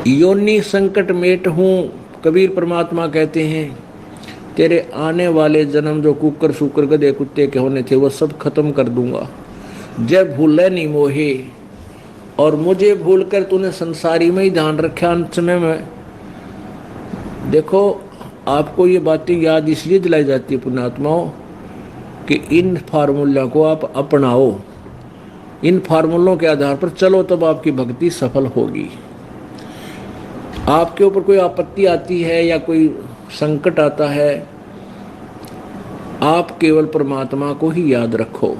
योनि संकट मेट हूँ, कबीर परमात्मा कहते हैं तेरे आने वाले जन्म जो कुकर शुकर गधे कुत्ते के होने थे वो सब खत्म कर दूंगा। जब भूले नहीं मोहे, और मुझे भूलकर तूने संसारी में ही ध्यान रखा अंत समय में। देखो आपको ये बातें याद इसलिए दिलाई जाती है पुण्यात्माओं कि इन फार्मूलों को आप अपनाओ, इन फार्मूलों के आधार पर चलो, तब आपकी भक्ति सफल होगी। आपके ऊपर कोई आपत्ति आती है या कोई संकट आता है, आप केवल परमात्मा को ही याद रखो।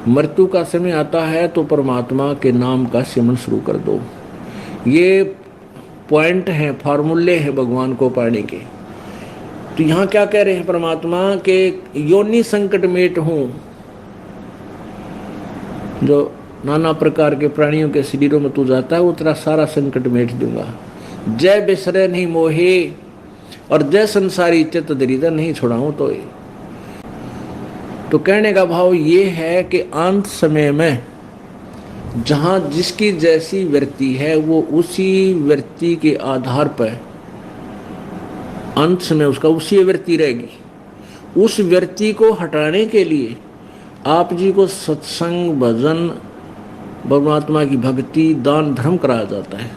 मृत्यु का समय आता है तो परमात्मा के नाम का सिमरन शुरू कर दो। ये पॉइंट हैं, फार्मूले हैं भगवान को पाने के। तो यहाँ क्या कह रहे हैं परमात्मा के, योनि संकट मेट हूँ, जो नाना प्रकार के प्राणियों के शरीरों में तू जाता है वो तेरा सारा संकट मेट दूंगा। जय बिसरे नहीं मोहे, और जय संसारी चित दरिद्र नहीं छुड़ाऊं तो कहने का भाव ये है कि अंत समय में जहां जिसकी जैसी वृत्ति है वो उसी वृत्ति के आधार पर अंत में उसका उसी वृत्ति रहेगी। उस वृत्ति को हटाने के लिए आप जी को सत्संग, भजन, परमात्मा की भक्ति, दान, धर्म कराया जाता है।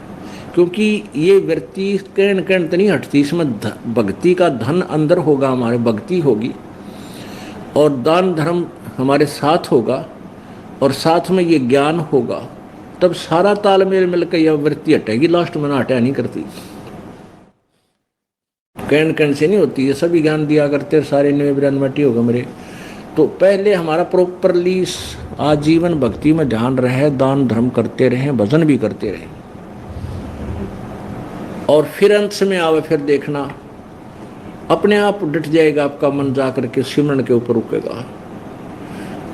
क्योंकि ये वृत्ति कण कण तो नहीं हटती, इसमें भक्ति का धन अंदर होगा, हमारे भक्ति होगी और दान धर्म हमारे साथ होगा और साथ में ये ज्ञान होगा, तब सारा तालमेल मिलकर यह वृत्ति हटेगी। लास्ट में ना हटा नहीं करती, कण कण से नहीं होती। ये सभी ज्ञान दिया करते, सारे 99 होगा मेरे। तो पहले हमारा प्रॉपरली आजीवन भक्ति में ध्यान रहे, दान धर्म करते रहे, भजन भी करते रहे, और फिर अंत में आवे, फिर देखना अपने आप डट जाएगा आपका मन, जाकर के सिमरन के ऊपर रुकेगा।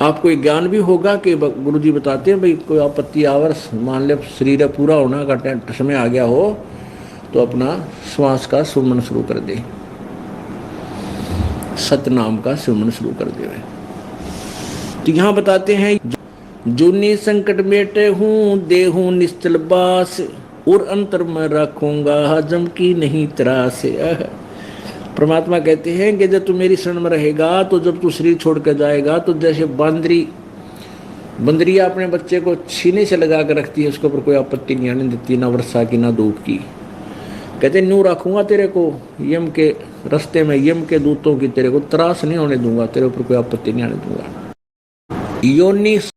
आपको एक ज्ञान भी होगा कि गुरु जी बताते हैं भाई कोई आपत्ति आवर, मान ले शरीर पूरा होना का समय आ गया हो तो अपना श्वास का सुमन शुरू कर दे, सतनाम का सुमन शुरू कर दे। तो यहाँ बताते हैं जूनी संकट मेटे हूँ, देहूँ निश्चल बास, और अंतर में रखूंगा हजम की नहीं त्रास। परमात्मा कहते हैं कि जब तू मेरी शरण में रहेगा तो जब तू शरीर छोड़ कर जाएगा तो जैसे बंदरिया अपने बच्चे को छीने से लगा कर रखती है, उसके ऊपर कोई आपत्ति नहीं आने देती, ना वर्षा की ना धूप की। कहते न्यू रखूंगा तेरे को यम के रास्ते में, यम के दूतों की तेरे को त्रास नहीं होने दूंगा, तेरे ऊपर कोई आपत्ति नहीं आने दूंगा। योनि